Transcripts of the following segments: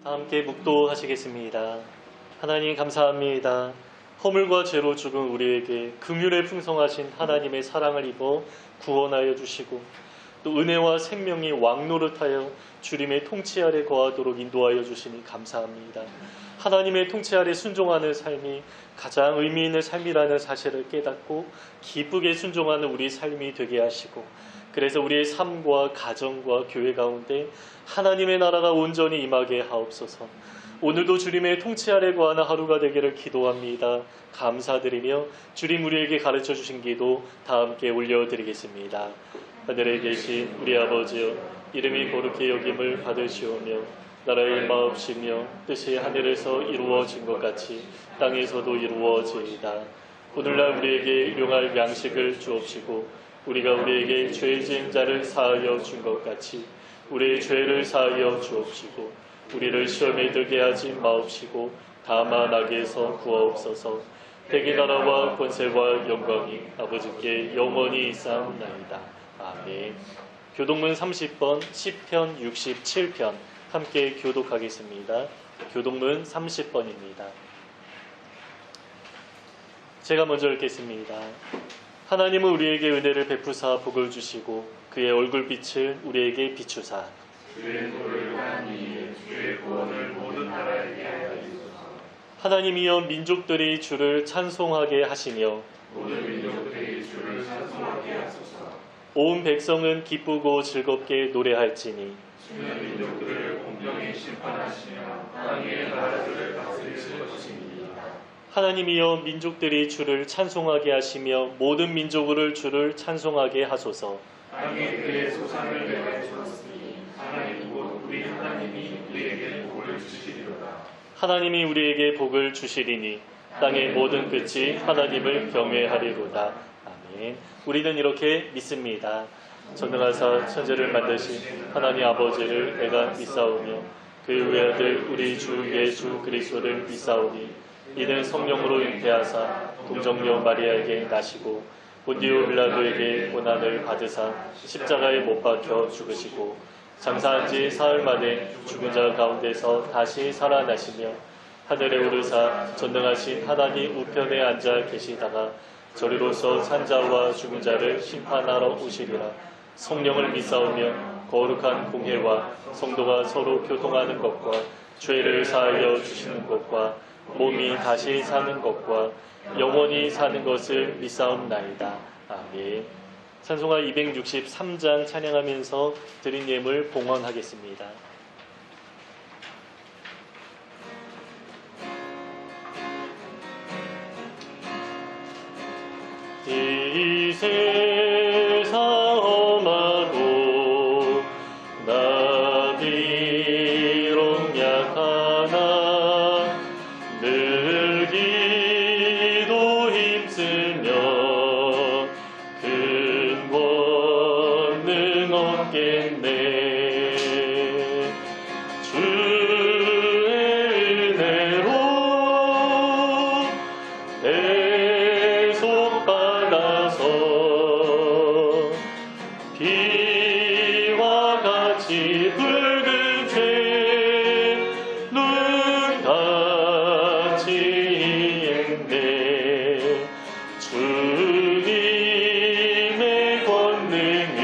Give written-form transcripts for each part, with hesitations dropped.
다 함께 묵도하시겠습니다. 하나님 감사합니다. 허물과 죄로 죽은 우리에게 긍휼에 풍성하신 하나님의 사랑을 입어 구원하여 주시고 또 은혜와 생명이 왕노릇하여 주님의 통치 아래 거하도록 인도하여 주시니 감사합니다. 하나님의 통치 아래 순종하는 삶이 가장 의미 있는 삶이라는 사실을 깨닫고 기쁘게 순종하는 우리 삶이 되게 하시고 그래서 우리의 삶과 가정과 교회 가운데 하나님의 나라가 온전히 임하게 하옵소서. 오늘도 주님의 통치 아래 거하는 하루가 되기를 기도합니다. 감사드리며 주님 우리에게 가르쳐 주신 기도 다 함께 올려드리겠습니다. 하늘에 계신 우리 아버지여, 이름이 거룩히 여김을 받으시오며 나라의 마옵시며 뜻이 하늘에서 이루어진 것 같이 땅에서도 이루어지이다. 오늘날 우리에게 일용할 양식을 주옵시고 우리가 우리에게 죄 지은 자를 사하여 준 것 같이 우리의 죄를 사하여 주옵시고 우리를 시험에 들게 하지 마옵시고 다만 악에서 구하옵소서. 대개 나라와 권세와 영광이 아버지께 영원히 있사옵나이다. 아멘. 교독문 30번 시편 67편 함께 교독하겠습니다. 교독문 30번입니다. 제가 먼저 읽겠습니다. 하나님은 우리에게 은혜를 베푸사 복을 주시고 그의 얼굴빛을 우리에게 비추사 주의 도를 하니 주의 구원을 모든 나라에게 하여주소서. 하나님이여 민족들이 주를 찬송하게 하시며 모든 민족들이 주를 찬송하게 하소서. 온 백성은 기쁘고 즐겁게 노래할지니 주는 민족들을 공평히 심판하시며 땅의 나라들을 다스리실 것입니다. 하나님이여 민족들이 주를 찬송하게 하시며 모든 민족을 주를 찬송하게 하소서. 땅에 그의 소산을 내가 주었으니 하나님 곧 우리 하나님이 우리에게 복을 주시리로다. 하나님이 우리에게 복을 주시리니 땅의 모든 끝이 하나님을 경외하리로다. 아멘. 우리는 이렇게 믿습니다. 전능하사 천지를 만드신 하나님 아버지를 내가 믿사오며 그의 외아들 우리 주 예수 그리스도를 믿사오니 이는 성령으로 잉태하사 동정녀 마리아에게 나시고 본디오 빌라도에게 고난을 받으사 십자가에 못 박혀 죽으시고 장사한 지 사흘 만에 죽은 자 가운데서 다시 살아나시며 하늘에 오르사 전능하신 하나님 우편에 앉아 계시다가 저리로서 산 자와 죽은 자를 심판하러 오시리라. 성령을 믿사오며 거룩한 공회와 성도가 서로 교통하는 것과 죄를 사하여 주시는 것과 몸이 다시 사는 것과 영원히 사는 것을 믿사옵나이다. 아멘. 찬송가 263장 찬양하면서 드린 예물 봉헌하겠습니다. 이 세상 험하고 나 비록 약하나 늘 기도 힘쓰며 큰 권능 얻겠네. 주의 은혜로 대속받아서 비와 같이 붉은 죄 눈같이 이행돼 주님의 권능을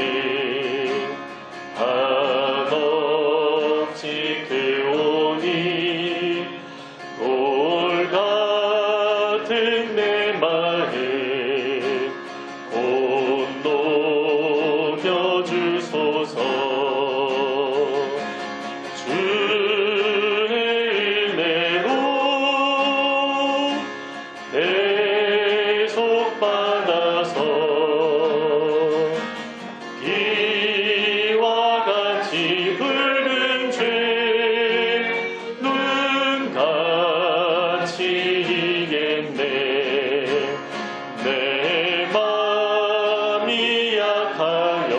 한없이 크오니 돌 같은 내 마음 곧 녹여주소서. 주의 은혜로 대속받아서 비와 같이 붉은 죄 눈같이 이겠네. 내 맘이 약하여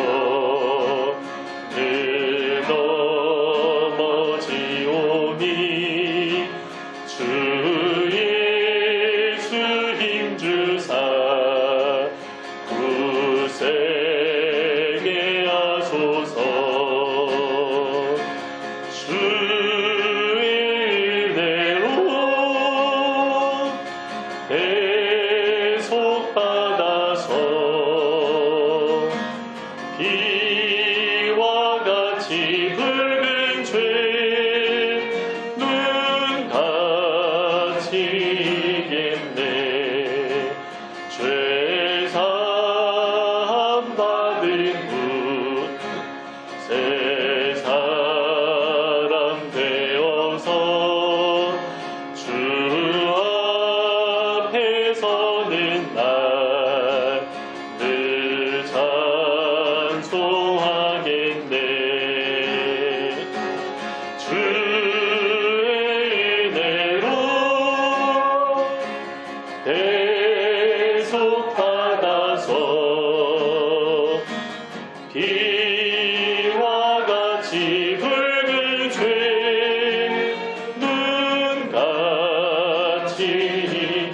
늘 넘어지오니 주 예수 힘주사 굳세게 하소서. 주의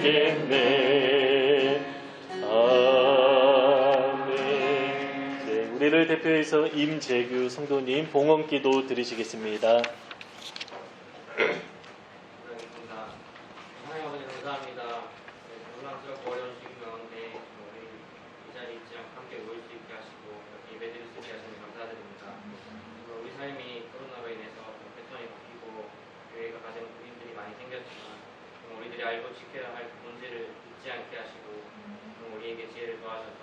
하시겠네. 아멘. 네, 우리를 대표해서 임재규 성도님 봉헌기도 드리시겠습니다. 하나님 아버지 감사합니다. 놀랍고 어려운 시기 가운데 우리 이 자리에 있지 않고 함께 모일 수 있게 하시고 예배 드릴 수 있게 하시니 감사드립니다. 우리 삶이 코로나로 인해서 패턴이 바뀌고 교회가 가진 부인들이 많이 생겼지만 우리들이 알고 지켜야 할 본질을 잊지 않게 하시고 우리에게 지혜를 더하셔서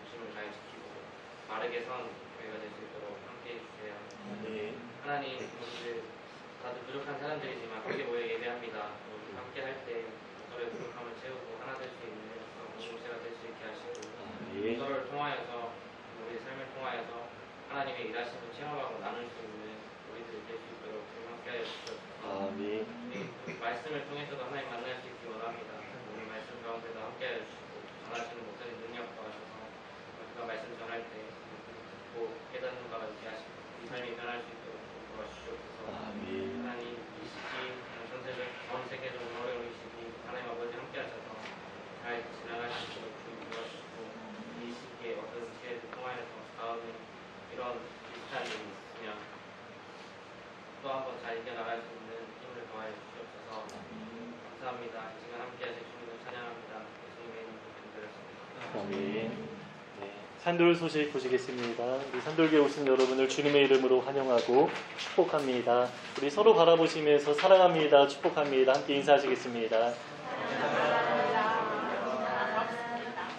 중심을 잘 지키고 바르게 선 교회가 될 수 있도록 함께 해주세요. 네. 하나님, 우리들 다들 부족한 사람들이지만 함께 모여 예배합니다. 우리 함께 할 때 서로의 부족함을 채우고 하나 될 수 있는 공동체가 될 수 있게 하시고 예. 서로를 통하여서 우리의 삶을 통하여서 하나님의 일하심을 체험하고 나눌 수 있는 우리들이 될 수 있도록 함께 하여 주시옵소서. 아멘. 우리 말씀을 통해서도 하나님 만날 수 있기 원합니다. 우리 말씀 가운데도 함께 하여 주시고 전하시는 목사님 능력 더하셔서 우리가 말씀 전할 때 듣고 깨닫는 바가 있게 하시고 이 삶이 변할 수 있도록 도와주시옵소서. 아멘. 하나님 이 시기 전 세계적으로 어려운 이 시기 하나님 아버지 함께 하셔서 잘 지나갈 수 있도록 주님 도와주시고 이 시기에 어떤 지혜를 통하여서 다음에 이런 비슷한 일이 있으면 또 한 번 잘 이겨나갈 수 있는 힘을 더하여 주시옵소서. 감사합니다. 이 시간 함께 하실 주님을 찬양합니다. 예수님의 이름으로 기도드렸습니다. 아멘. 네, 산돌 소식 보시겠습니다. 우리 산돌교에 오신 여러분을 주님의 이름으로 환영하고 축복합니다. 우리 서로 바라보시면서 사랑합니다, 축복합니다. 함께 인사하시겠습니다.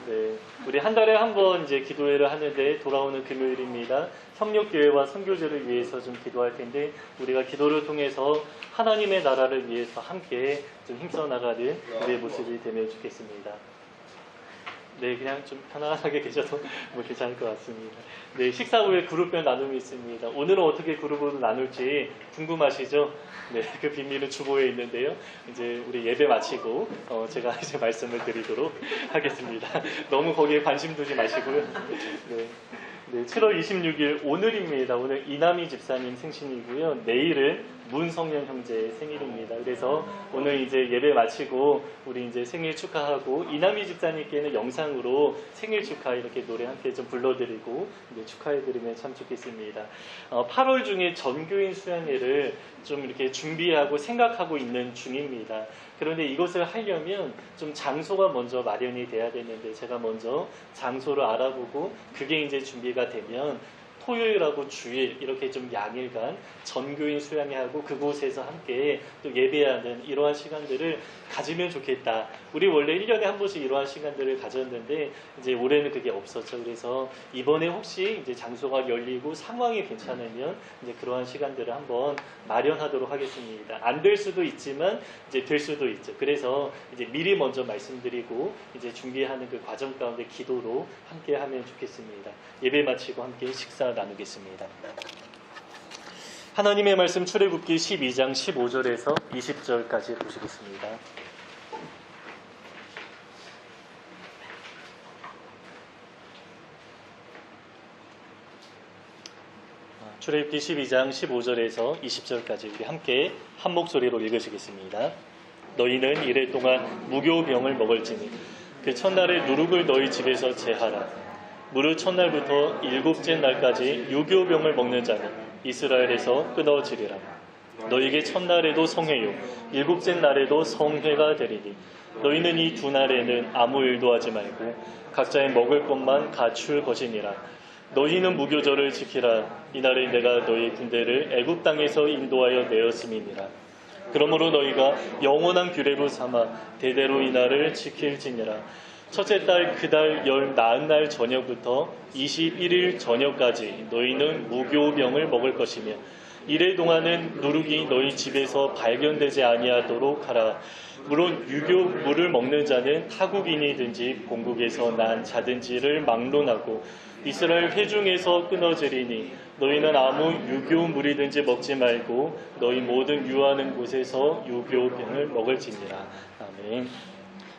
네, 우리 한 달에 한 번 이제 기도회를 하는데 돌아오는 금요일입니다. 협력교회와 선교제를 위해서 좀 기도할 텐데 우리가 기도를 통해서 하나님의 나라를 위해서 함께 좀 힘써 나가는 우리의 모습이 되면 좋겠습니다. 네, 그냥 좀 편안하게 계셔도 뭐 괜찮을 것 같습니다. 네, 식사 후에 그룹별 나눔이 있습니다. 오늘은 어떻게 그룹으로 나눌지 궁금하시죠? 네, 그 비밀은 주보에 있는데요. 이제 우리 예배 마치고 제가 이제 말씀을 드리도록 하겠습니다. 너무 거기에 관심 두지 마시고요. 네. 네, 7월 26일 오늘입니다. 오늘 이남희 집사님 생신이고요. 내일은 문성년 형제의 생일입니다. 그래서 오늘 이제 예배 마치고 우리 이제 생일 축하하고 이남희 집사님께는 영상으로 생일 축하 이렇게 노래 함께 좀 불러드리고 이제 축하해드리면 참 좋겠습니다. 8월 중에 전교인 수양회를 좀 이렇게 준비하고 생각하고 있는 중입니다. 그런데 이것을 하려면 좀 장소가 먼저 마련이 돼야 되는데 제가 먼저 장소를 알아보고 그게 이제 준비가 되면 토요일하고 주일 이렇게 좀 양일간 전교인 수양회하고 그곳에서 함께 또 예배하는 이러한 시간들을 가지면 좋겠다. 우리 원래 1년에 한 번씩 이러한 시간들을 가졌는데 이제 올해는 그게 없었죠. 그래서 이번에 혹시 이제 장소가 열리고 상황이 괜찮으면 이제 그러한 시간들을 한번 마련하도록 하겠습니다. 안 될 수도 있지만 이제 될 수도 있죠. 그래서 이제 미리 먼저 말씀드리고 이제 준비하는 그 과정 가운데 기도로 함께 하면 좋겠습니다. 예배 마치고 함께 식사 나누겠습니다. 하나님의 말씀 출애굽기 12장 15절에서 20절까지 보시겠습니다. 출애굽기 12장 15절에서 20절까지 우리 함께 한 목소리로 읽으시겠습니다. 너희는 이래 동안 무교병을 먹을지니 그 첫날에 누룩을 너희 집에서 제하라. 무릇 첫날부터 일곱째 날까지 유교병을 먹는 자는 이스라엘에서 끊어지리라. 너희에게 첫날에도 성회요 일곱째 날에도 성회가 되리니 너희는 이 두 날에는 아무 일도 하지 말고 각자의 먹을 것만 갖출 것이니라. 너희는 무교절을 지키라. 이날에 내가 너희 군대를 애굽 땅에서 인도하여 내었음이니라. 그러므로 너희가 영원한 규례로 삼아 대대로 이날을 지킬지니라. 첫째 달 그 달 열 나은 날 저녁부터 21일 저녁까지 너희는 무교병을 먹을 것이며 이래 동안은 누룩이 너희 집에서 발견되지 아니하도록 하라. 물론 유교물을 먹는 자는 타국인이든지 본국에서 난 자든지를 막론하고 이스라엘 회중에서 끊어지리니 너희는 아무 유교물이든지 먹지 말고 너희 모든 유하는 곳에서 유교병을 먹을지니라. 아멘.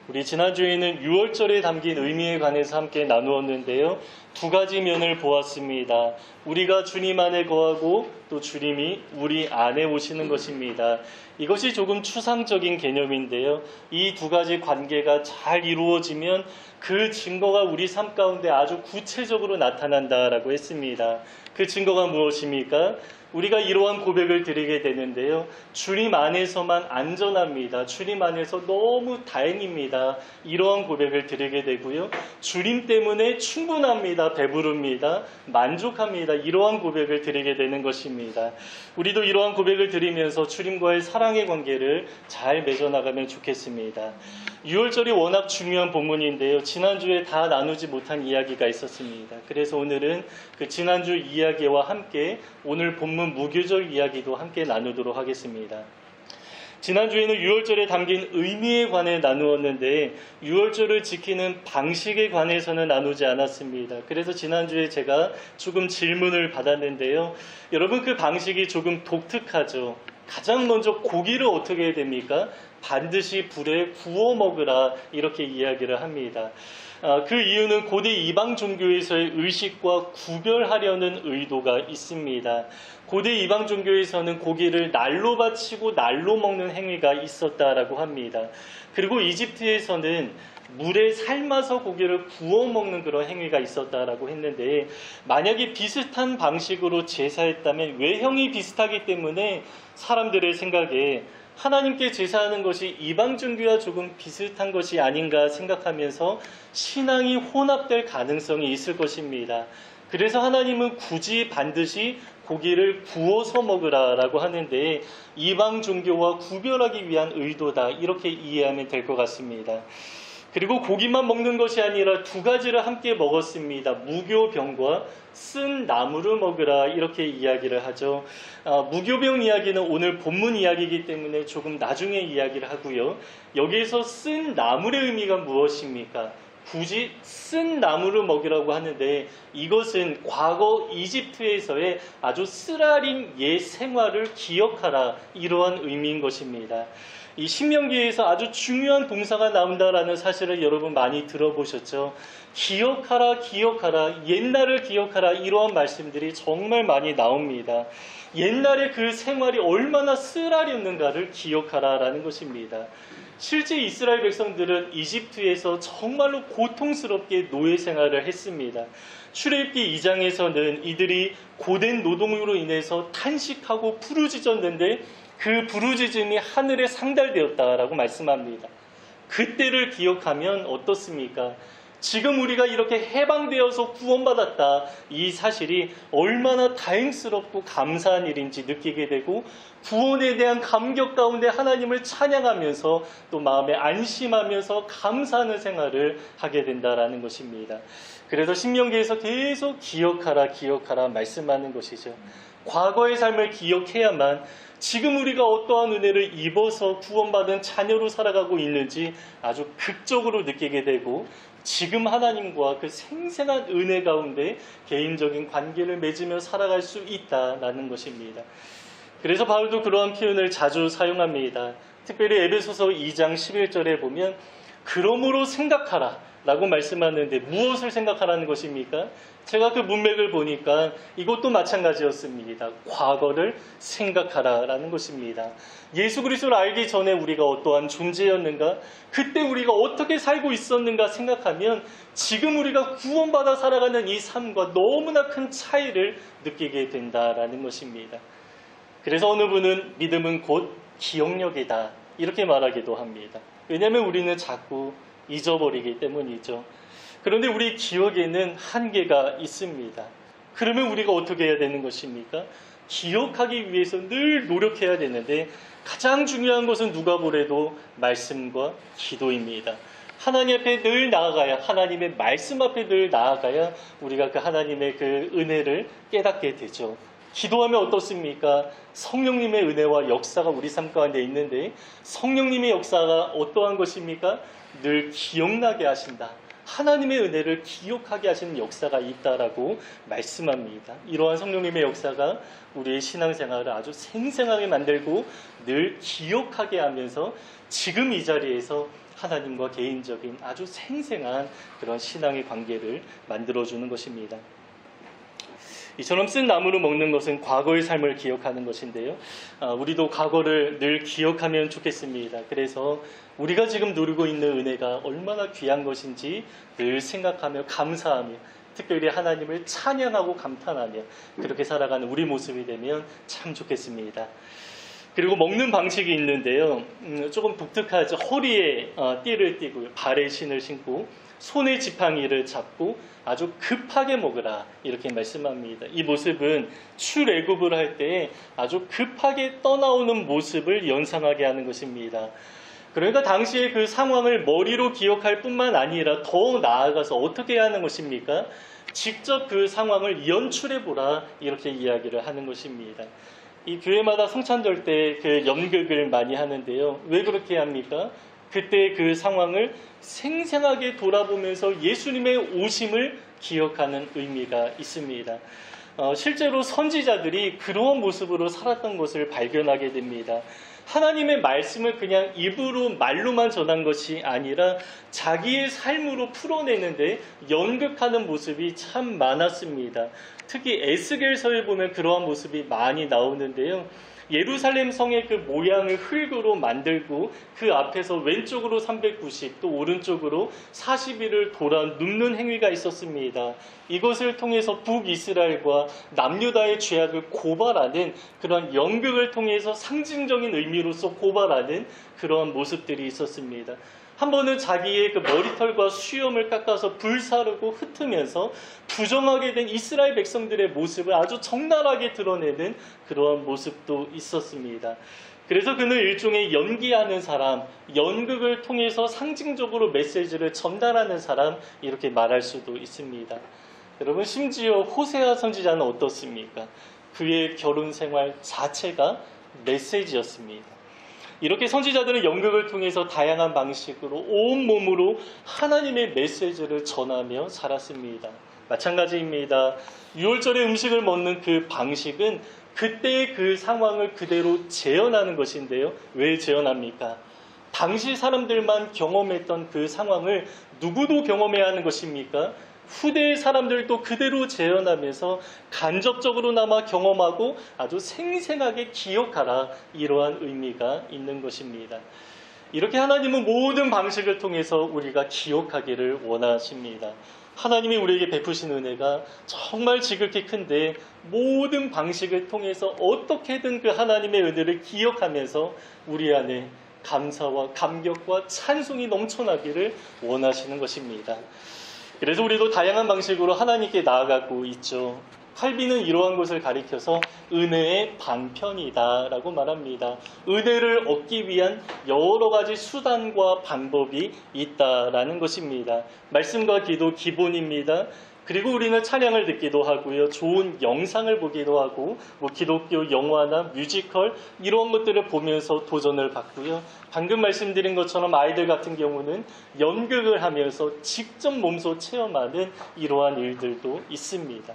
우리 지난주에는 유월절에 담긴 의미에 관해서 함께 나누었는데요. 두 가지 면을 보았습니다. 우리가 주님 안에 거하고 또 주님이 우리 안에 오시는 것입니다. 이것이 조금 추상적인 개념인데요. 이 두 가지 관계가 잘 이루어지면 그 증거가 우리 삶 가운데 아주 구체적으로 나타난다라고 했습니다. 그 증거가 무엇입니까? 우리가 이러한 고백을 드리게 되는데요. 주님 안에서만 안전합니다. 주님 안에서 너무 다행입니다. 이러한 고백을 드리게 되고요. 주님 때문에 충분합니다. 배부릅니다. 만족합니다. 이러한 고백을 드리게 되는 것입니다. 우리도 이러한 고백을 드리면서 주님과의 사랑의 관계를 잘 맺어나가면 좋겠습니다. 6월절이 워낙 중요한 본문인데요. 지난주에 다 나누지 못한 이야기가 있었습니다. 그래서 오늘은 그 지난주 이야기와 함께 오늘 본문 무교절 이야기도 함께 나누도록 하겠습니다. 지난주에는 6월절에 담긴 의미에 관해 나누었는데 6월절을 지키는 방식에 관해서는 나누지 않았습니다. 그래서 지난주에 제가 조금 질문을 받았는데요. 여러분, 그 방식이 조금 독특하죠. 가장 먼저 고기를 어떻게 해야 됩니까? 반드시 불에 구워 먹으라, 이렇게 이야기를 합니다. 그 이유는 고대 이방 종교에서의 의식과 구별하려는 의도가 있습니다. 고대 이방 종교에서는 고기를 날로 바치고 날로 먹는 행위가 있었다라고 합니다. 그리고 이집트에서는 물에 삶아서 고기를 구워 먹는 그런 행위가 있었다라고 했는데, 만약에 비슷한 방식으로 제사했다면 외형이 비슷하기 때문에 사람들의 생각에 하나님께 제사하는 것이 이방 종교와 조금 비슷한 것이 아닌가 생각하면서 신앙이 혼합될 가능성이 있을 것입니다. 그래서 하나님은 굳이 반드시 고기를 구워서 먹으라라고 하는데 이방 종교와 구별하기 위한 의도다, 이렇게 이해하면 될 것 같습니다. 그리고 고기만 먹는 것이 아니라 두 가지를 함께 먹었습니다. 무교병과 쓴 나무를 먹으라, 이렇게 이야기를 하죠. 무교병 이야기는 오늘 본문 이야기이기 때문에 조금 나중에 이야기를 하고요. 여기에서 쓴 나물의 의미가 무엇입니까? 굳이 쓴 나무를 먹이라고 하는데 이것은 과거 이집트에서의 아주 쓰라린 옛 생활을 기억하라, 이러한 의미인 것입니다. 이 신명기에서 아주 중요한 동사가 나온다라는 사실을 여러분 많이 들어보셨죠? 기억하라, 기억하라, 옛날을 기억하라, 이러한 말씀들이 정말 많이 나옵니다. 옛날에 그 생활이 얼마나 쓰라렸는가를 기억하라라는 것입니다. 실제 이스라엘 백성들은 이집트에서 정말로 고통스럽게 노예 생활을 했습니다. 출애굽기 2장에서는 이들이 고된 노동으로 인해서 탄식하고 부르짖었는데 그 부르짖음이 하늘에 상달되었다라고 말씀합니다. 그때를 기억하면 어떻습니까? 지금 우리가 이렇게 해방되어서 구원받았다, 이 사실이 얼마나 다행스럽고 감사한 일인지 느끼게 되고 구원에 대한 감격 가운데 하나님을 찬양하면서 또 마음에 안심하면서 감사하는 생활을 하게 된다라는 것입니다. 그래서 신명기에서 계속 기억하라, 기억하라 말씀하는 것이죠. 과거의 삶을 기억해야만 지금 우리가 어떠한 은혜를 입어서 구원받은 자녀로 살아가고 있는지 아주 극적으로 느끼게 되고 지금 하나님과 그 생생한 은혜 가운데 개인적인 관계를 맺으며 살아갈 수 있다라는 것입니다. 그래서 바울도 그러한 표현을 자주 사용합니다. 특별히 에베소서 2장 11절에 보면 그러므로 생각하라 라고 말씀하는데 무엇을 생각하라는 것입니까? 제가 그 문맥을 보니까 이것도 마찬가지였습니다. 과거를 생각하라라는 것입니다. 예수 그리스도를 알기 전에 우리가 어떠한 존재였는가? 그때 우리가 어떻게 살고 있었는가 생각하면 지금 우리가 구원받아 살아가는 이 삶과 너무나 큰 차이를 느끼게 된다라는 것입니다. 그래서 어느 분은 믿음은 곧 기억력이다, 이렇게 말하기도 합니다. 왜냐하면 우리는 자꾸 잊어버리기 때문이죠. 그런데 우리 기억에는 한계가 있습니다. 그러면 우리가 어떻게 해야 되는 것입니까? 기억하기 위해서 늘 노력해야 되는데 가장 중요한 것은 누가 보래도 말씀과 기도입니다. 하나님 앞에 늘 나아가야, 하나님의 말씀 앞에 늘 나아가야 우리가 그 하나님의 그 은혜를 깨닫게 되죠. 기도하면 어떻습니까? 성령님의 은혜와 역사가 우리 삶 가운데 있는데 성령님의 역사가 어떠한 것입니까? 늘 기억나게 하신다. 하나님의 은혜를 기억하게 하시는 역사가 있다라고 말씀합니다. 이러한 성령님의 역사가 우리의 신앙생활을 아주 생생하게 만들고 늘 기억하게 하면서 지금 이 자리에서 하나님과 개인적인 아주 생생한 그런 신앙의 관계를 만들어주는 것입니다. 이처럼 쓴 나무로 먹는 것은 과거의 삶을 기억하는 것인데요. 우리도 과거를 늘 기억하면 좋겠습니다. 그래서 우리가 지금 누리고 있는 은혜가 얼마나 귀한 것인지 늘 생각하며 감사하며 특별히 하나님을 찬양하고 감탄하며 그렇게 살아가는 우리 모습이 되면 참 좋겠습니다. 그리고 먹는 방식이 있는데요. 조금 독특하죠. 허리에 띠를 띠고 발에 신을 신고 손에 지팡이를 잡고 아주 급하게 먹으라 이렇게 말씀합니다. 이 모습은 출애굽을 할 때 아주 급하게 떠나오는 모습을 연상하게 하는 것입니다. 그러니까 당시의 그 상황을 머리로 기억할 뿐만 아니라 더 나아가서 어떻게 하는 것입니까? 직접 그 상황을 연출해보라 이렇게 이야기를 하는 것입니다. 이 교회마다 성찬절 때 그 연극을 많이 하는데요. 왜 그렇게 합니까? 그때 그 상황을 생생하게 돌아보면서 예수님의 오심을 기억하는 의미가 있습니다. 실제로 선지자들이 그러한 모습으로 살았던 것을 발견하게 됩니다. 하나님의 말씀을 그냥 입으로 말로만 전한 것이 아니라 자기의 삶으로 풀어내는데 연극하는 모습이 참 많았습니다. 특히 에스겔서에 보면 그러한 모습이 많이 나오는데요. 예루살렘 성의 그 모양을 흙으로 만들고 그 앞에서 왼쪽으로 390, 또 오른쪽으로 40일을 돌아 눕는 행위가 있었습니다. 이것을 통해서 북이스라엘과 남유다의 죄악을 고발하는 그런 연극을 통해서 상징적인 의미로서 고발하는 그러한 모습들이 있었습니다. 한 번은 자기의 그 머리털과 수염을 깎아서 불사르고 흩으면서 부정하게 된 이스라엘 백성들의 모습을 아주 적나라하게 드러내는 그러한 모습도 있었습니다. 그래서 그는 일종의 연기하는 사람, 연극을 통해서 상징적으로 메시지를 전달하는 사람 이렇게 말할 수도 있습니다. 여러분 심지어 호세아 선지자는 어떻습니까? 그의 결혼 생활 자체가 메시지였습니다. 이렇게 선지자들은 연극을 통해서 다양한 방식으로 온몸으로 하나님의 메시지를 전하며 살았습니다. 마찬가지입니다. 유월절에 음식을 먹는 그 방식은 그때의 그 상황을 그대로 재현하는 것인데요. 왜 재현합니까? 당시 사람들만 경험했던 그 상황을 누구도 경험해야 하는 것입니까? 후대의 사람들도 그대로 재현하면서 간접적으로나마 경험하고 아주 생생하게 기억하라 이러한 의미가 있는 것입니다. 이렇게 하나님은 모든 방식을 통해서 우리가 기억하기를 원하십니다. 하나님이 우리에게 베푸신 은혜가 정말 지극히 큰데 모든 방식을 통해서 어떻게든 그 하나님의 은혜를 기억하면서 우리 안에 감사와 감격과 찬송이 넘쳐나기를 원하시는 것입니다. 그래서 우리도 다양한 방식으로 하나님께 나아가고 있죠. 칼빈은 이러한 것을 가리켜서 은혜의 방편이다라고 말합니다. 은혜를 얻기 위한 여러 가지 수단과 방법이 있다라는 것입니다. 말씀과 기도 기본입니다. 그리고 우리는 찬양을 듣기도 하고요. 좋은 영상을 보기도 하고 기독교 영화나 뮤지컬 이런 것들을 보면서 도전을 받고요. 방금 말씀드린 것처럼 아이들 같은 경우는 연극을 하면서 직접 몸소 체험하는 이러한 일들도 있습니다.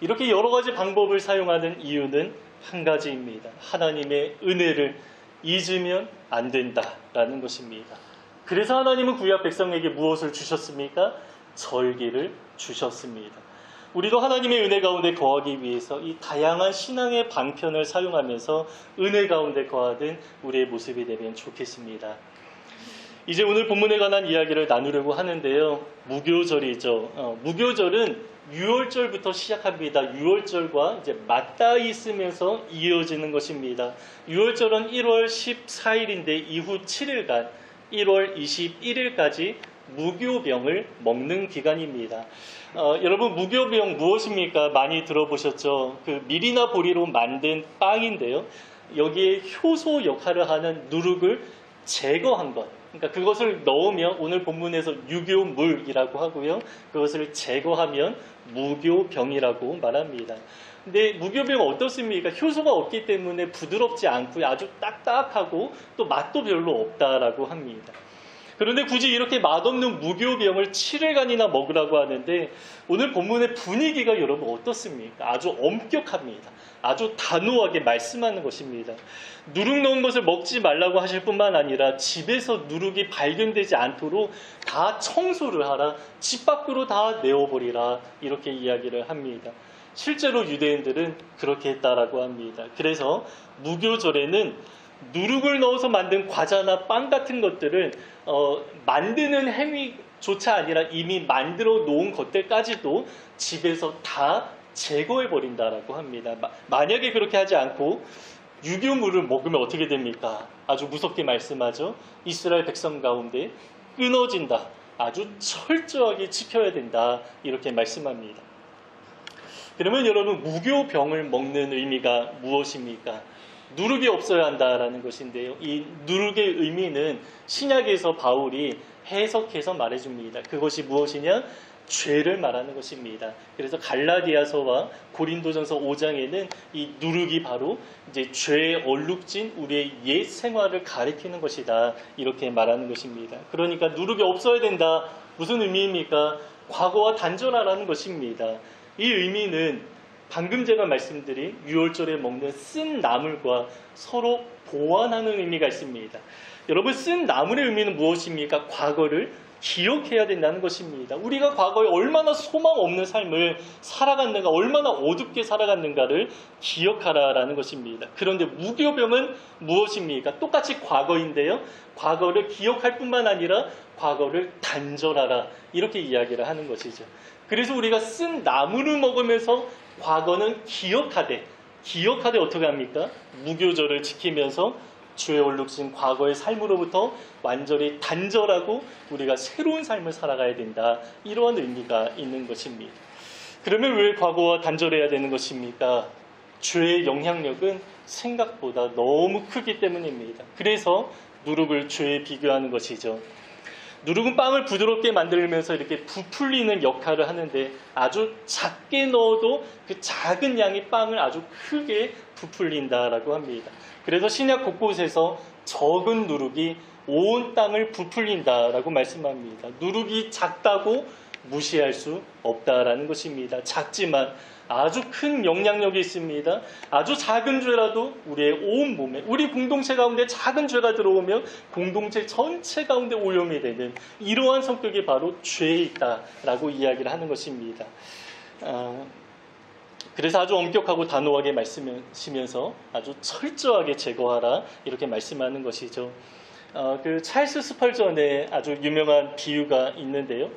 이렇게 여러 가지 방법을 사용하는 이유는 한 가지입니다. 하나님의 은혜를 잊으면 안 된다라는 것입니다. 그래서 하나님은 구약 백성에게 무엇을 주셨습니까? 절기를 주셨습니다. 우리도 하나님의 은혜 가운데 거하기 위해서 이 다양한 신앙의 방편을 사용하면서 은혜 가운데 거하는 우리의 모습이 되면 좋겠습니다. 이제 오늘 본문에 관한 이야기를 나누려고 하는데요. 무교절이죠. 무교절은 6월절부터 시작합니다. 6월절과 이제 맞닿아 있으면서 이어지는 것입니다. 6월절은 1월 14일인데 이후 7일간 1월 21일까지 무교병을 먹는 기간입니다. 여러분 무교병 무엇입니까? 많이 들어보셨죠? 그 밀이나 보리로 만든 빵인데요. 여기에 효소 역할을 하는 누룩을 제거한 것. 그러니까 그것을 넣으면 오늘 본문에서 유교물이라고 하고요. 그것을 제거하면 무교병이라고 말합니다. 근데 무교병은 어떻습니까? 효소가 없기 때문에 부드럽지 않고 아주 딱딱하고 또 맛도 별로 없다라고 합니다. 그런데 굳이 이렇게 맛없는 무교병을 7일간이나 먹으라고 하는데 오늘 본문의 분위기가 여러분 어떻습니까? 아주 엄격합니다. 아주 단호하게 말씀하는 것입니다. 누룩 넣은 것을 먹지 말라고 하실 뿐만 아니라 집에서 누룩이 발견되지 않도록 다 청소를 하라, 집 밖으로 다 내어버리라, 이렇게 이야기를 합니다. 실제로 유대인들은 그렇게 했다라고 합니다. 그래서 무교절에는 누룩을 넣어서 만든 과자나 빵 같은 것들은 만드는 행위조차 아니라 이미 만들어 놓은 것들까지도 집에서 다 제거해 버린다라고 합니다. 만약에 그렇게 하지 않고 유교물을 먹으면 어떻게 됩니까? 아주 무섭게 말씀하죠. 이스라엘 백성 가운데 끊어진다. 아주 철저하게 지켜야 된다. 이렇게 말씀합니다. 그러면 여러분, 무교병을 먹는 의미가 무엇입니까? 누룩이 없어야 한다라는 것인데요. 이 누룩의 의미는 신약에서 바울이 해석해서 말해줍니다. 그것이 무엇이냐? 죄를 말하는 것입니다. 그래서 갈라디아서와 고린도전서 5장에는 이 누룩이 바로 이제 죄에 얼룩진 우리의 옛 생활을 가리키는 것이다. 이렇게 말하는 것입니다. 그러니까 누룩이 없어야 된다. 무슨 의미입니까? 과거와 단절하라는 것입니다. 이 의미는 방금 제가 말씀드린 유월절에 먹는 쓴 나물과 서로 보완하는 의미가 있습니다. 여러분, 쓴 나물의 의미는 무엇입니까? 과거를 기억해야 된다는 것입니다. 우리가 과거에 얼마나 소망 없는 삶을 살아갔는가, 얼마나 어둡게 살아갔는가를 기억하라라는 것입니다. 그런데 무교병은 무엇입니까? 똑같이 과거인데요. 과거를 기억할 뿐만 아니라 과거를 단절하라, 이렇게 이야기를 하는 것이죠. 그래서 우리가 쓴 나물을 먹으면서 과거는 기억하되 어떻게 합니까? 무교절을 지키면서 죄에 얼룩진 과거의 삶으로부터 완전히 단절하고 우리가 새로운 삶을 살아가야 된다. 이러한 의미가 있는 것입니다. 그러면 왜 과거와 단절해야 되는 것입니까? 죄의 영향력은 생각보다 너무 크기 때문입니다. 그래서 누룩을 죄에 비교하는 것이죠. 누룩은 빵을 부드럽게 만들면서 이렇게 부풀리는 역할을 하는데 아주 작게 넣어도 그 작은 양의 빵을 아주 크게 부풀린다라고 합니다. 그래서 신약 곳곳에서 적은 누룩이 온 땅을 부풀린다라고 말씀합니다. 누룩이 작다고 무시할 수 없다라는 것입니다. 작지만 아주 큰 영향력이 있습니다. 아주 작은 죄라도 우리의 온 몸에, 우리 공동체 가운데 작은 죄가 들어오면 공동체 전체 가운데 오염이 되는 이러한 성격이 바로 죄에 있다라고 이야기를 하는 것입니다. 그래서 아주 엄격하고 단호하게 말씀하시면서 아주 철저하게 제거하라, 이렇게 말씀하는 것이죠. 그 찰스 스펄전의 아주 유명한 비유가 있는데요.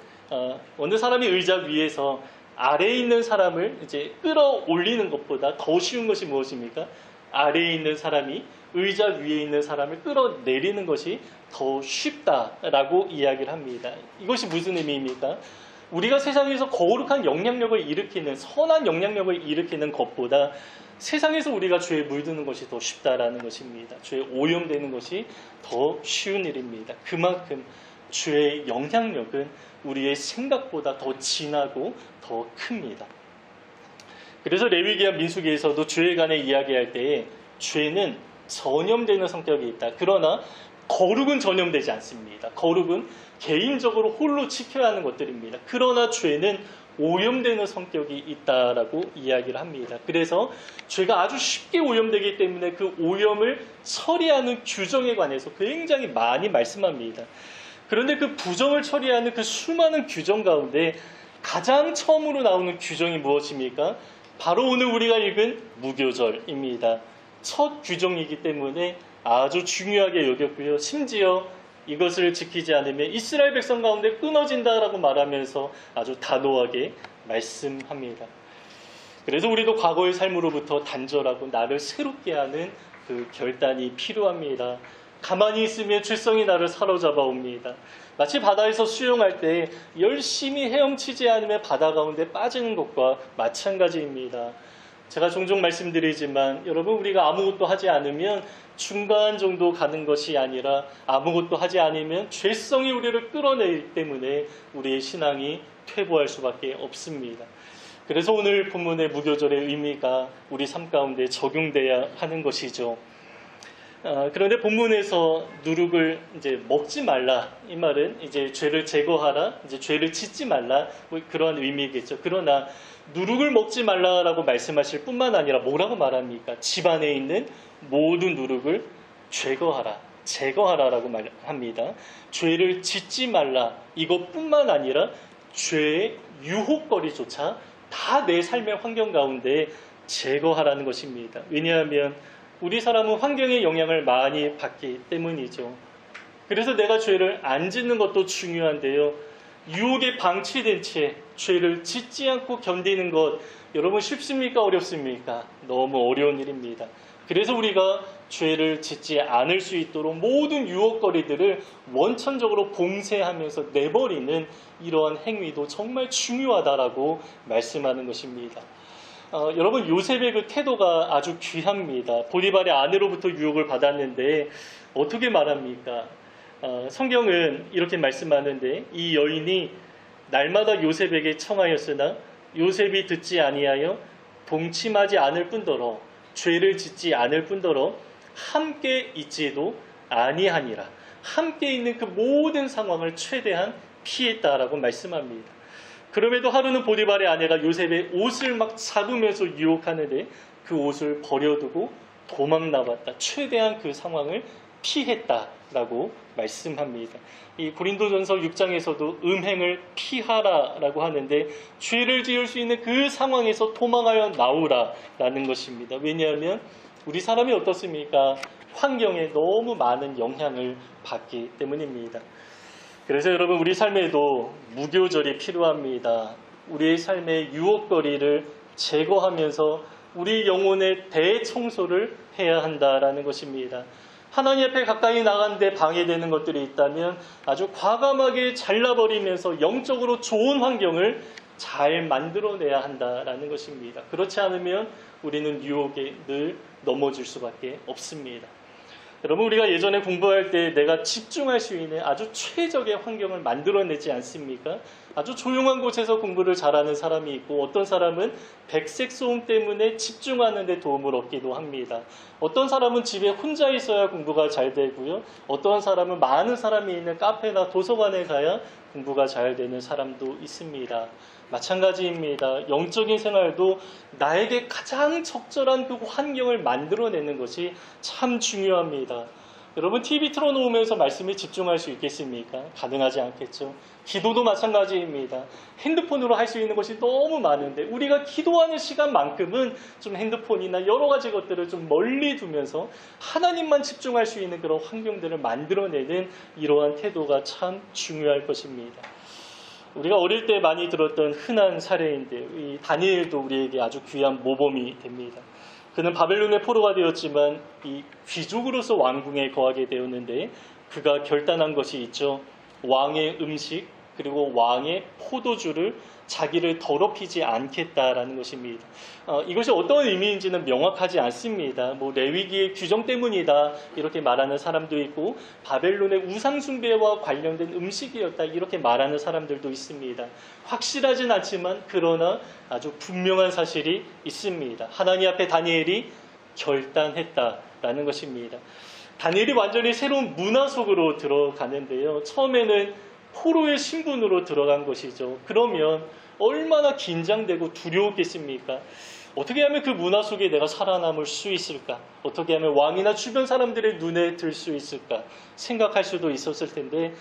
어느 사람이 의자 위에서 아래에 있는 사람을 이제 끌어올리는 것보다 더 쉬운 것이 무엇입니까? 아래에 있는 사람이 의자 위에 있는 사람을 끌어내리는 것이 더 쉽다라고 이야기를 합니다. 이것이 무슨 의미입니까? 우리가 세상에서 거룩한 영향력을 일으키는, 선한 영향력을 일으키는 것보다 세상에서 우리가 죄에 물드는 것이 더 쉽다라는 것입니다. 죄에 오염되는 것이 더 쉬운 일입니다. 그만큼 죄의 영향력은 우리의 생각보다 더 진하고 더 큽니다. 그래서 레위기와 민수기에서도 죄에 관해 이야기할 때에 죄는 전염되는 성격이 있다. 그러나 거룩은 전염되지 않습니다. 거룩은 개인적으로 홀로 지켜야 하는 것들입니다. 그러나 죄는 오염되는 성격이 있다라고 이야기를 합니다. 그래서 죄가 아주 쉽게 오염되기 때문에 그 오염을 처리하는 규정에 관해서 굉장히 많이 말씀합니다. 그런데 그 부정을 처리하는 그 수많은 규정 가운데 가장 처음으로 나오는 규정이 무엇입니까? 바로 오늘 우리가 읽은 무교절입니다. 첫 규정이기 때문에 아주 중요하게 여겼고요. 심지어 이것을 지키지 않으면 이스라엘 백성 가운데 끊어진다라고 말하면서 아주 단호하게 말씀합니다. 그래서 우리도 과거의 삶으로부터 단절하고 나를 새롭게 하는 그 결단이 필요합니다. 가만히 있으면 죄성이 나를 사로잡아 옵니다. 마치 바다에서 수영할 때 열심히 헤엄치지 않으면 바다 가운데 빠지는 것과 마찬가지입니다. 제가 종종 말씀드리지만 여러분, 우리가 아무것도 하지 않으면 중간 정도 가는 것이 아니라 아무것도 하지 않으면 죄성이 우리를 끌어내기 때문에 우리의 신앙이 퇴보할 수밖에 없습니다. 그래서 오늘 본문의 무교절의 의미가 우리 삶 가운데 적용돼야 하는 것이죠. 그런데 본문에서 누룩을 이제 먹지 말라 이 말은 이제 죄를 제거하라, 이제 죄를 짓지 말라 뭐 그런 의미겠죠. 그러나 누룩을 먹지 말라라고 말씀하실 뿐만 아니라 뭐라고 말합니까? 집안에 있는 모든 누룩을 제거하라라고 말합니다. 죄를 짓지 말라 이것뿐만 아니라 죄의 유혹거리조차 다 내 삶의 환경 가운데 제거하라는 것입니다. 왜냐하면 우리 사람은 환경의 영향을 많이 받기 때문이죠. 그래서 내가 죄를 안 짓는 것도 중요한데요. 유혹에 방치된 채 죄를 짓지 않고 견디는 것, 여러분 쉽습니까? 어렵습니까? 너무 어려운 일입니다. 그래서 우리가 죄를 짓지 않을 수 있도록 모든 유혹거리들을 원천적으로 봉쇄하면서 내버리는 이러한 행위도 정말 중요하다라고 말씀하는 것입니다. 여러분 요셉의 그 태도가 아주 귀합니다. 보디발의 아내로부터 유혹을 받았는데 어떻게 말합니까? 성경은 이렇게 말씀하는데 이 여인이 날마다 요셉에게 청하였으나 요셉이 듣지 아니하여 동침하지 않을 뿐더러 죄를 짓지 않을 뿐더러 함께 있지도 아니하니라. 함께 있는 그 모든 상황을 최대한 피했다라고 말씀합니다. 그럼에도 하루는 보디발의 아내가 요셉의 옷을 막 잡으면서 유혹하는데 그 옷을 버려두고 도망 나왔다. 최대한 그 상황을 피했다라고 말씀합니다. 이 고린도전서 6장에서도 음행을 피하라라고 하는데 죄를 지을 수 있는 그 상황에서 도망하여 나오라라는 것입니다. 왜냐하면 우리 사람이 어떻습니까? 환경에 너무 많은 영향을 받기 때문입니다. 그래서 여러분 우리 삶에도 무교절이 필요합니다. 우리의 삶의 유혹거리를 제거하면서 우리 영혼의 대청소를 해야 한다라는 것입니다. 하나님 앞에 가까이 나가는데 방해되는 것들이 있다면 아주 과감하게 잘라버리면서 영적으로 좋은 환경을 잘 만들어내야 한다라는 것입니다. 그렇지 않으면 우리는 유혹에 늘 넘어질 수밖에 없습니다. 여러분 우리가 예전에 공부할 때 내가 집중할 수 있는 아주 최적의 환경을 만들어내지 않습니까? 아주 조용한 곳에서 공부를 잘하는 사람이 있고 어떤 사람은 백색 소음 때문에 집중하는 데 도움을 얻기도 합니다. 어떤 사람은 집에 혼자 있어야 공부가 잘 되고요. 어떤 사람은 많은 사람이 있는 카페나 도서관에 가야 공부가 잘 되는 사람도 있습니다. 마찬가지입니다. 영적인 생활도 나에게 가장 적절한 그 환경을 만들어내는 것이 참 중요합니다. 여러분 TV 틀어놓으면서 말씀에 집중할 수 있겠습니까? 가능하지 않겠죠. 기도도 마찬가지입니다. 핸드폰으로 할 수 있는 것이 너무 많은데 우리가 기도하는 시간만큼은 좀 핸드폰이나 여러 가지 것들을 좀 멀리 두면서 하나님만 집중할 수 있는 그런 환경들을 만들어내는 이러한 태도가 참 중요할 것입니다. 우리가 어릴 때 많이 들었던 흔한 사례인데 이 다니엘도 우리에게 아주 귀한 모범이 됩니다. 그는 바벨론의 포로가 되었지만 이 귀족으로서 왕궁에 거하게 되었는데 그가 결단한 것이 있죠. 왕의 음식 그리고 왕의 포도주를 자기를 더럽히지 않겠다라는 것입니다. 이것이 어떤 의미인지는 명확하지 않습니다. 뭐 레위기의 규정 때문이다 이렇게 말하는 사람도 있고 바벨론의 우상 숭배와 관련된 음식이었다 이렇게 말하는 사람들도 있습니다. 확실하진 않지만 그러나 아주 분명한 사실이 있습니다. 하나님 앞에 다니엘이 결단했다라는 것입니다. 다니엘이 완전히 새로운 문화 속으로 들어가는데요. 처음에는 포로의 신분으로 들어간 것이죠. 그러면 얼마나 긴장되고 두려웠겠습니까? 어떻게 하면 그 문화 속에 내가 살아남을 수 있을까? 어떻게 하면 왕이나 주변 사람들의 눈에 들 수 있을까? 생각할 수도 있었을 텐데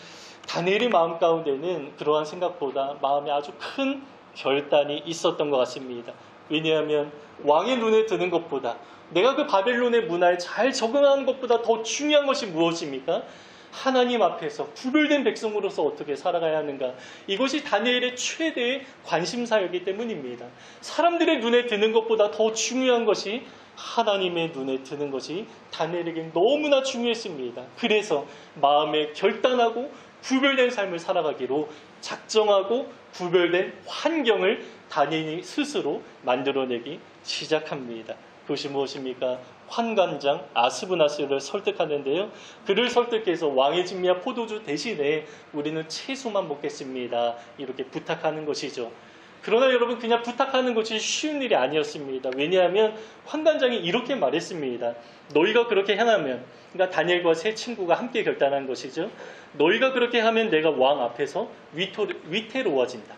다니엘의 마음 가운데는 그러한 생각보다 마음에 아주 큰 결단이 있었던 것 같습니다. 왜냐하면 왕의 눈에 드는 것보다 내가 그 바벨론의 문화에 잘 적응하는 것보다 더 중요한 것이 무엇입니까? 하나님 앞에서 구별된 백성으로서 어떻게 살아가야 하는가. 이것이 다니엘의 최대의 관심사였기 때문입니다. 사람들의 눈에 드는 것보다 더 중요한 것이 하나님의 눈에 드는 것이 다니엘에게 너무나 중요했습니다. 그래서 마음에 결단하고 구별된 삶을 살아가기로 작정하고 구별된 환경을 다니엘이 스스로 만들어내기 시작합니다. 그것이 무엇입니까? 환관장 아스브나스를 설득하는데요. 그를 설득해서 왕의 진미와 포도주 대신에 우리는 채소만 먹겠습니다. 이렇게 부탁하는 것이죠. 그러나 여러분 그냥 부탁하는 것이 쉬운 일이 아니었습니다. 왜냐하면 환관장이 이렇게 말했습니다. 너희가 그렇게 행하면, 그러니까 다니엘과 세 친구가 함께 결단한 것이죠. 너희가 그렇게 하면 내가 왕 앞에서 위태로워진다.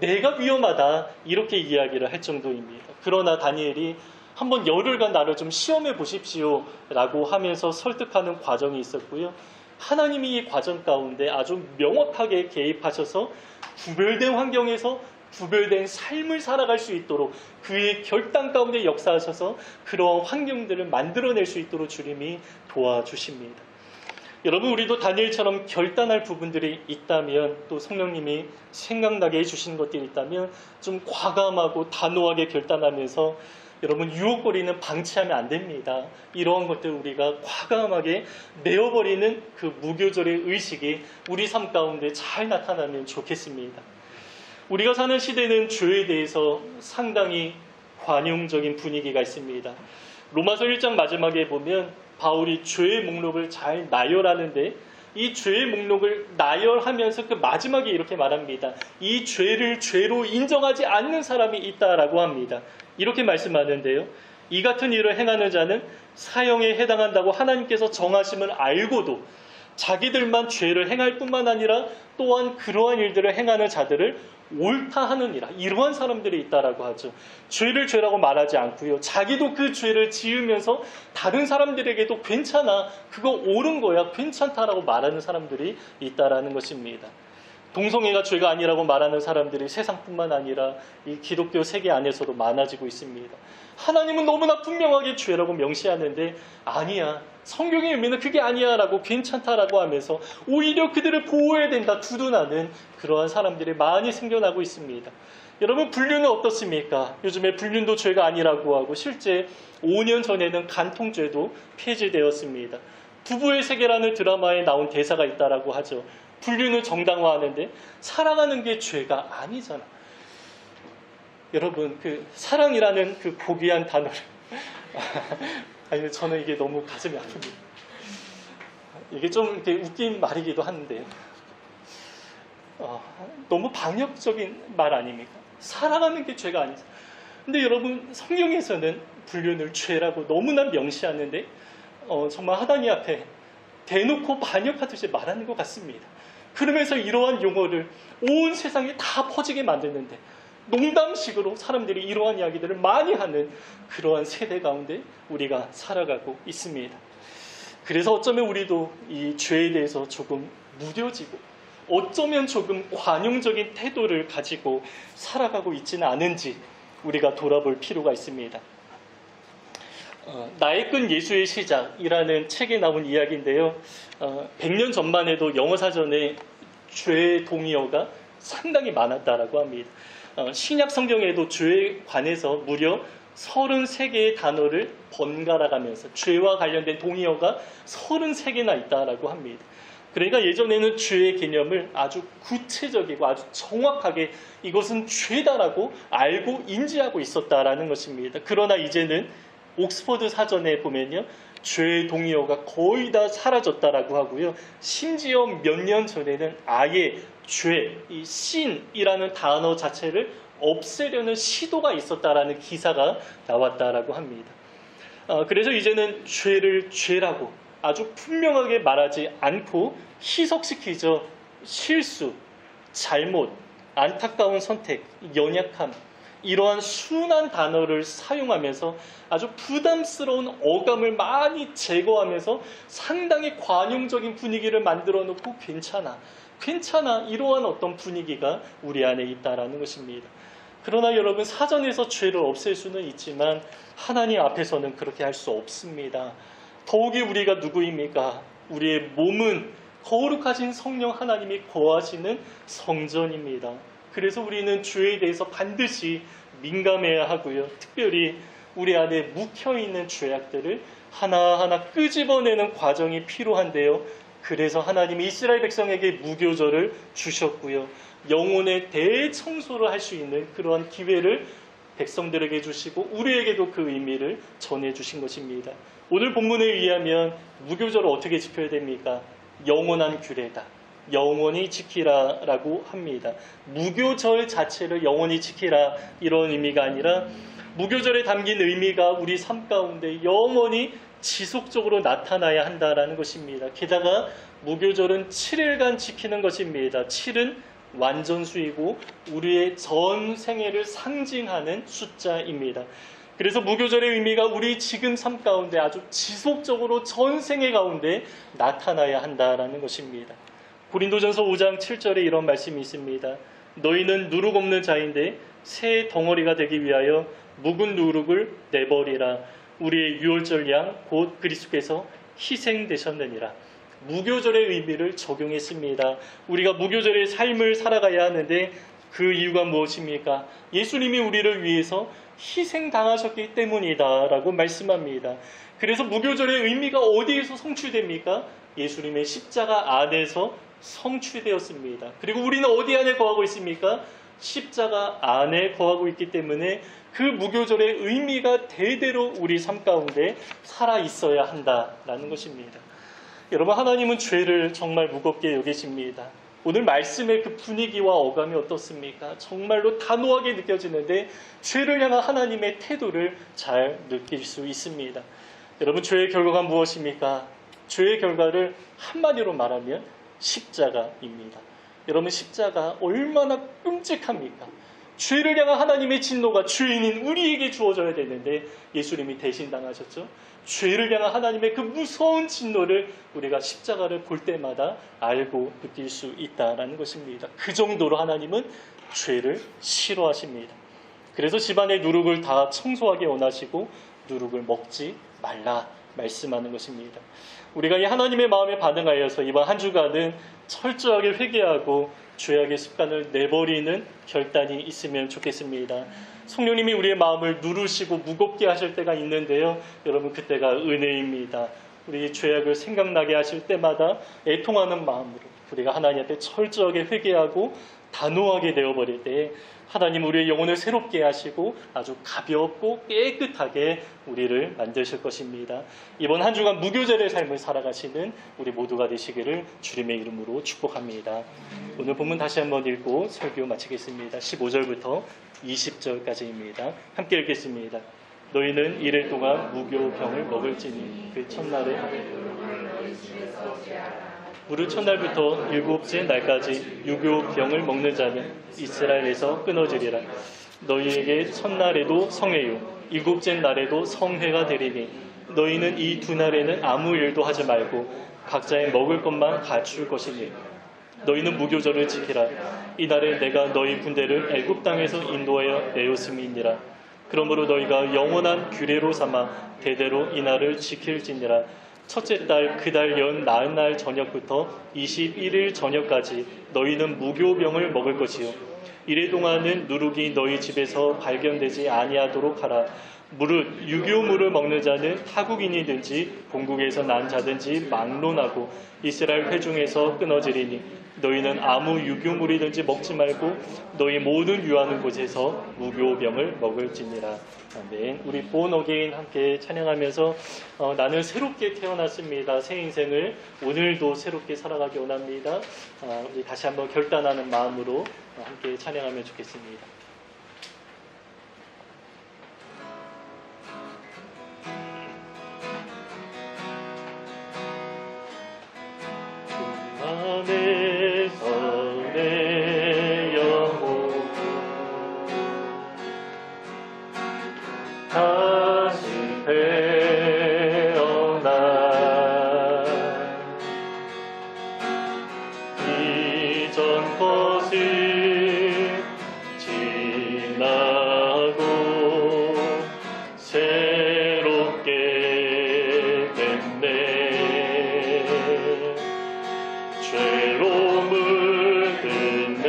내가 위험하다. 이렇게 이야기를 할 정도입니다. 그러나 다니엘이 한번 열흘간 나를 좀 시험해 보십시오 라고 하면서 설득하는 과정이 있었고요. 하나님이 이 과정 가운데 아주 명확하게 개입하셔서 구별된 환경에서 구별된 삶을 살아갈 수 있도록 그의 결단 가운데 역사하셔서 그러한 환경들을 만들어낼 수 있도록 주님이 도와주십니다. 여러분, 우리도 다니엘처럼 결단할 부분들이 있다면, 또 성령님이 생각나게 해주신 것들이 있다면 좀 과감하고 단호하게 결단하면서 여러분, 유혹거리는 방치하면 안 됩니다. 이러한 것들 우리가 과감하게 내어버리는 그 무교절의 의식이 우리 삶 가운데 잘 나타나면 좋겠습니다. 우리가 사는 시대는 죄에 대해서 상당히 관용적인 분위기가 있습니다. 로마서 1장 마지막에 보면 바울이 죄의 목록을 잘 나열하는데, 이 죄의 목록을 나열하면서 그 마지막에 이렇게 말합니다. 이 죄를 죄로 인정하지 않는 사람이 있다라고 합니다. 이렇게 말씀하는데요. 이 같은 일을 행하는 자는 사형에 해당한다고 하나님께서 정하심을 알고도 자기들만 죄를 행할 뿐만 아니라 또한 그러한 일들을 행하는 자들을 옳다 하느니라. 이러한 사람들이 있다라고 하죠. 죄를 죄라고 말하지 않고요. 자기도 그 죄를 지으면서 다른 사람들에게도 괜찮아, 그거 옳은 거야, 괜찮다라고 말하는 사람들이 있다라는 것입니다. 동성애가 죄가 아니라고 말하는 사람들이 세상뿐만 아니라 이 기독교 세계 안에서도 많아지고 있습니다. 하나님은 너무나 분명하게 죄라고 명시하는데 아니야, 성경의 의미는 그게 아니야 라고 괜찮다라고 하면서 오히려 그들을 보호해야 된다 두둔하는 그러한 사람들이 많이 생겨나고 있습니다. 여러분, 불륜은 어떻습니까? 요즘에 불륜도 죄가 아니라고 하고 실제 5년 전에는 간통죄도 폐지되었습니다. 부부의 세계라는 드라마에 나온 대사가 있다라고 하죠. 불륜을 정당화하는데 사랑하는 게 죄가 아니잖아. 여러분, 그 사랑이라는 그 고귀한 단어를 아니, 저는 이게 너무 가슴이 아픕니다. 이게 좀 이렇게 웃긴 말이기도 한데 너무 방역적인 말 아닙니까? 사랑하는 게 죄가 아니죠. 근데 여러분, 성경에서는 불륜을 죄라고 너무나 명시하는데 정말 하나님 앞에 대놓고 반역하듯이 말하는 것 같습니다. 그러면서 이러한 용어를 온 세상에 다 퍼지게 만드는데 농담식으로 사람들이 이러한 이야기들을 많이 하는 그러한 세대 가운데 우리가 살아가고 있습니다. 그래서 어쩌면 우리도 이 죄에 대해서 조금 무뎌지고 어쩌면 조금 관용적인 태도를 가지고 살아가고 있지는 않은지 우리가 돌아볼 필요가 있습니다. 나의 끈 예수의 시작이라는 책에 나온 이야기인데요. 100년 전만 해도 영어 사전에 죄의 동의어가 상당히 많았다라고 합니다. 신약 성경에도 죄에 관해서 무려 33개의 단어를 번갈아 가면서 죄와 관련된 동의어가 33개나 있다라고 합니다. 그러니까 예전에는 죄의 개념을 아주 구체적이고 아주 정확하게 이것은 죄다라고 알고 인지하고 있었다라는 것입니다. 그러나 이제는 옥스퍼드 사전에 보면요, 죄의 동의어가 거의 다 사라졌다라고 하고요. 심지어 몇 년 전에는 아예 죄, 이 신이라는 단어 자체를 없애려는 시도가 있었다라는 기사가 나왔다라고 합니다. 그래서 이제는 죄를 죄라고 아주 분명하게 말하지 않고 희석시키죠. 실수, 잘못, 안타까운 선택, 연약함, 이러한 순한 단어를 사용하면서 아주 부담스러운 어감을 많이 제거하면서 상당히 관용적인 분위기를 만들어 놓고 괜찮아 이러한 어떤 분위기가 우리 안에 있다라는 것입니다. 그러나 여러분, 사전에서 죄를 없앨 수는 있지만 하나님 앞에서는 그렇게 할 수 없습니다. 더욱이 우리가 누구입니까? 우리의 몸은 거룩하신 성령 하나님이 거하시는 성전입니다. 그래서 우리는 죄에 대해서 반드시 민감해야 하고요. 특별히 우리 안에 묵혀있는 죄악들을 하나하나 끄집어내는 과정이 필요한데요. 그래서 하나님이 이스라엘 백성에게 무교절을 주셨고요. 영혼의 대청소를 할 수 있는 그러한 기회를 백성들에게 주시고 우리에게도 그 의미를 전해주신 것입니다. 오늘 본문에 의하면 무교절을 어떻게 지켜야 됩니까? 영원한 규례다. 영원히 지키라라고 합니다. 무교절 자체를 영원히 지키라 이런 의미가 아니라 무교절에 담긴 의미가 우리 삶 가운데 영원히 지속적으로 나타나야 한다라는 것입니다. 게다가 무교절은 7일간 지키는 것입니다. 7은 완전수이고 우리의 전 생애를 상징하는 숫자입니다. 그래서 무교절의 의미가 우리 지금 삶 가운데 아주 지속적으로 전 생애 가운데 나타나야 한다라는 것입니다. 고린도전서 5장 7절에 이런 말씀이 있습니다. 너희는 누룩 없는 자인데 새 덩어리가 되기 위하여 묵은 누룩을 내버리라. 우리의 유월절 양 곧 그리스도께서 희생되셨느니라. 무교절의 의미를 적용했습니다. 우리가 무교절의 삶을 살아가야 하는데 그 이유가 무엇입니까? 예수님이 우리를 위해서 희생당하셨기 때문이다라고 말씀합니다. 그래서 무교절의 의미가 어디에서 성취됩니까? 예수님의 십자가 안에서 성취되었습니다. 그리고 우리는 어디 안에 거하고 있습니까? 십자가 안에 거하고 있기 때문에 그 무교절의 의미가 대대로 우리 삶 가운데 살아 있어야 한다라는 것입니다. 여러분, 하나님은 죄를 정말 무겁게 여기십니다. 오늘 말씀의 그 분위기와 어감이 어떻습니까? 정말로 단호하게 느껴지는데 죄를 향한 하나님의 태도를 잘 느낄 수 있습니다. 여러분, 죄의 결과가 무엇입니까? 죄의 결과를 한마디로 말하면 십자가입니다. 여러분, 십자가 얼마나 끔찍합니까? 죄를 향한 하나님의 진노가 죄인인 우리에게 주어져야 되는데 예수님이 대신 당하셨죠. 죄를 향한 하나님의 그 무서운 진노를 우리가 십자가를 볼 때마다 알고 느낄 수 있다는 것입니다. 그 정도로 하나님은 죄를 싫어하십니다. 그래서 집안의 누룩을 다 청소하게 원하시고 누룩을 먹지 말라 말씀하는 것입니다. 우리가 이 하나님의 마음에 반응하여서 이번 한 주간은 철저하게 회개하고 죄악의 습관을 내버리는 결단이 있으면 좋겠습니다. 성령님이 우리의 마음을 누르시고 무겁게 하실 때가 있는데요. 여러분, 그때가 은혜입니다. 우리 죄악을 생각나게 하실 때마다 애통하는 마음으로 우리가 하나님 앞에 철저하게 회개하고 단호하게 되어버릴 때 하나님 우리의 영혼을 새롭게 하시고 아주 가볍고 깨끗하게 우리를 만드실 것입니다. 이번 한 주간 무교절의 삶을 살아가시는 우리 모두가 되시기를 주님의 이름으로 축복합니다. 오늘 본문 다시 한번 읽고 설교 마치겠습니다. 15절부터 20절까지입니다. 함께 읽겠습니다. 너희는 이래 동안 무교병을 먹을지니 그 첫날에 무릇 첫날부터 일곱째 날까지 유교병을 먹는 자는 이스라엘에서 끊어지리라. 너희에게 첫날에도 성회요 일곱째 날에도 성회가 되리니 너희는 이 두 날에는 아무 일도 하지 말고 각자의 먹을 것만 갖출 것이니 너희는 무교절을 지키라. 이날에 내가 너희 군대를 애굽 땅에서 인도하여 내었음이니라. 그러므로 너희가 영원한 규례로 삼아 대대로 이날을 지킬지니라. 첫째 달 그 달 연 나은 날 저녁부터 21일 저녁까지 너희는 무교병을 먹을 것이요 이래 동안은 누룩이 너희 집에서 발견되지 아니하도록 하라. 무릇 유교물을 먹는 자는 타국인이든지 본국에서 난 자든지 막론하고 이스라엘 회중에서 끊어지리니 너희는 아무 유교물이든지 먹지 말고 너희 모든 유하는 곳에서 무교병을 먹을지니라. 아멘. 우리 본 어게인 함께 찬양하면서 나는 새롭게 태어났습니다. 새 인생을 오늘도 새롭게 살아가기 원합니다. 우리 다시 한번 결단하는 마음으로 함께 찬양하면 좋겠습니다. 내 영혼 다시 태어나 이전 것이 지나고 새롭게 됐네. 죄로 물든 내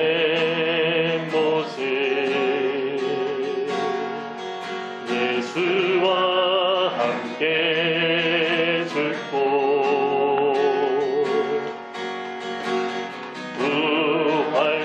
모습 예수와 함께 죽고 부활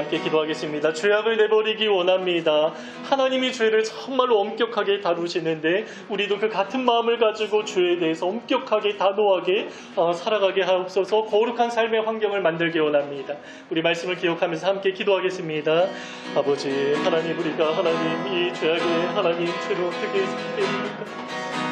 함께 기도하겠습니다. 죄악을 내버리기 원합니다. 하나님이 죄를 정말로 엄격하게 다루시는데 우리도 그 같은 마음을 가지고 죄에 대해서 엄격하게 단호하게 살아가게 하옵소서. 거룩한 삶의 환경을 만들기 원합니다. 우리 말씀을 기억하면서 함께 기도하겠습니다. 아버지 하나님, 우리가 하나님 이 죄악에 하나님 죄를 어떻게 상대합니까?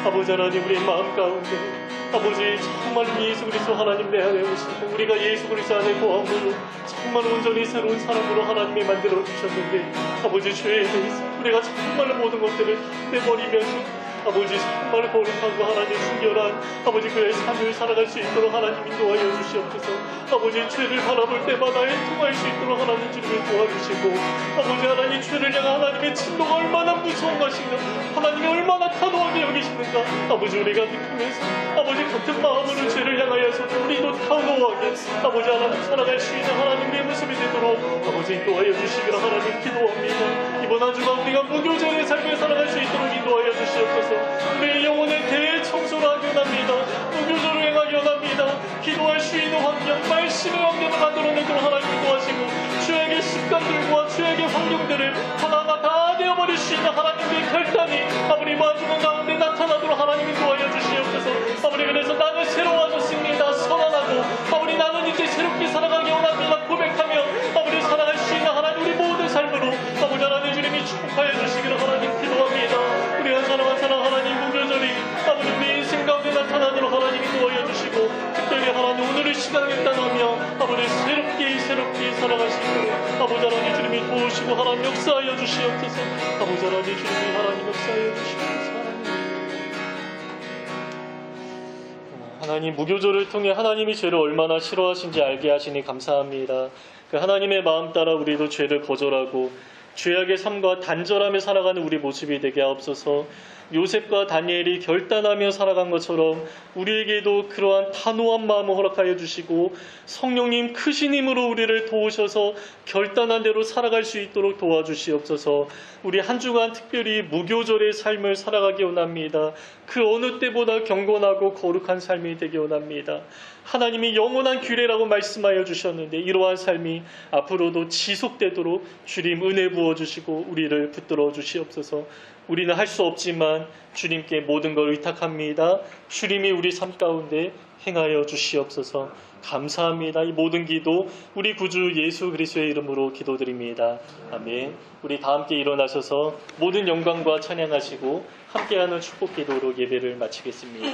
아버지 하나님, 우리 마음 가운데 아버지 정말 예수 그리스도 하나님 내 안에 오시고 우리가 예수 그리스도 안에 거함으로 정말 온전히 새로운 사람으로 하나님이 만들어 주셨는데 아버지 죄에 대해서 우리가 정말 모든 것들을 내버리면서 아버지 정말 거룩하고 하나님 순결한 아버지 그의 삶을 살아갈 수 있도록 하나님 인도하여 주시옵소서. 아버지 죄를 바라볼 때마다 애통할 수 있도록 하나님 주님을 도와주시고 아버지 하나님 죄를 향한 하나님의 진노가 얼마나 무서운 것인가, 하나님이 얼마나 탄호하게 여기시는가 아버지 우리가 느끼면서 아버지 같은 마음으로 죄를 향하여서도 우리도 탄호하게 아버지 하나님 살아갈 수 있는 하나님의 모습이 되도록 아버지 인도하여 주시기를 하나님 기도합니다. 이번 한 주간 우리가 무교절의 삶을 살아갈 수 있도록 인도하여 주시옵소서. 우리의 영혼을 대청소를 하기 원합니다. 무교절을 행하기 원합니다. 기도할 수 있는 환경, 말씀의 환경을 만들어내도록 하나님 인도하시고 죄악의 습관들과 죄악의 환경들을 하나하나 다 내어버릴 수 있는 하나님의 결단이 아버지 마주는 가운데 나타나도록 하나님 인도하여 주시옵소서. 아버지 그래서 나는 새로워졌습니다 선언하고 아버지 나는 이제 새롭게 살아가기 원합니다 고백하며 아버지 살아갈 수 있는 하나님 우리 모든 삶으로 아버지 하나님 주님이 축복하여 주시기를 하나님 기도합니다. 우리 한 사람 한 사람 하나님 무교절이 아버지 우리 인생 가운데 나타나도록 하나님 인도하여 주시고 특별히 하나님 오늘의 시간을 따라하며 아버지 새롭게 살아갈 수 있도록 아버지 하나님 주님이 도우시고 하나님 역사하여 주시옵소서. 아버지 하나님 주님이 하나님 역사하여 주시옵소서. 하나님 무교절을 통해 하나님이 죄를 얼마나 싫어하신지 알게 하시니 감사합니다. 그 하나님의 마음 따라 우리도 죄를 거절하고 죄악의 삶과 단절하며 살아가는 우리 모습이 되게 하옵소서. 요셉과 다니엘이 결단하며 살아간 것처럼 우리에게도 그러한 단호한 마음을 허락하여 주시고 성령님 크신 힘으로 우리를 도우셔서 결단한 대로 살아갈 수 있도록 도와주시옵소서. 우리 한 주간 특별히 무교절의 삶을 살아가기 원합니다. 그 어느 때보다 경건하고 거룩한 삶이 되기 원합니다. 하나님이 영원한 규례라고 말씀하여 주셨는데 이러한 삶이 앞으로도 지속되도록 주님 은혜 부어주시고 우리를 붙들어 주시옵소서. 우리는 할 수 없지만 주님께 모든 걸 의탁합니다. 주님이 우리 삶 가운데 행하여 주시옵소서. 감사합니다. 이 모든 기도 우리 구주 예수 그리스도의 이름으로 기도드립니다. 아멘. 우리 다 함께 일어나셔서 모든 영광과 찬양하시고 함께하는 축복 기도로 예배를 마치겠습니다.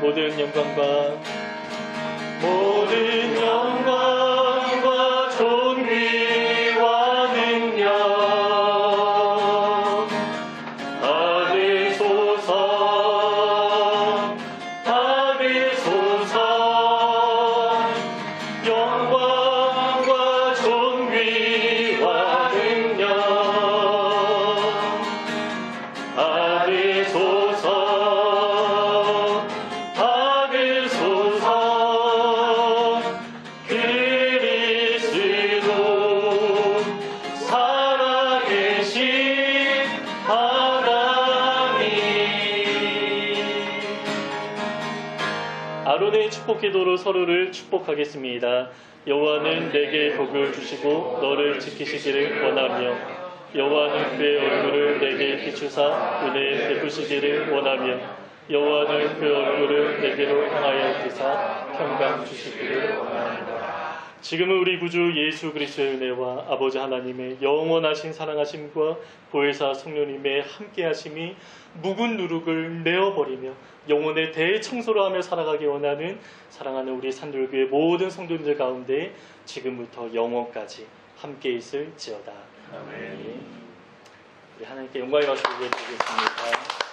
모든 영광과 존귀와 능력 받으소서. 영광과 존귀와 능력 받으소서. 아론의 축복 기도로 서로를 축복하겠습니다. 여호와는 내게 복을 주시고 너를 지키시기를 원하며 여호와는 그의 얼굴을 내게 비추사 은혜 베푸시기를 원하며 여호와는 그 얼굴을 내게로 향하여 드사 평강 주시기를 원합니다. 지금은 우리 구주 예수 그리스도의 은혜와 아버지 하나님의 영원하신 사랑하심과 보혜사 성령님의 함께하심이 묵은 누룩을 내어버리며 영혼의 대청소를 하며 살아가기 원하는 사랑하는 우리 산돌교회 모든 성도님들 가운데 지금부터 영원까지 함께 있을지어다. 아멘. 우리 하나님께 영광의 박수 드리겠습니다.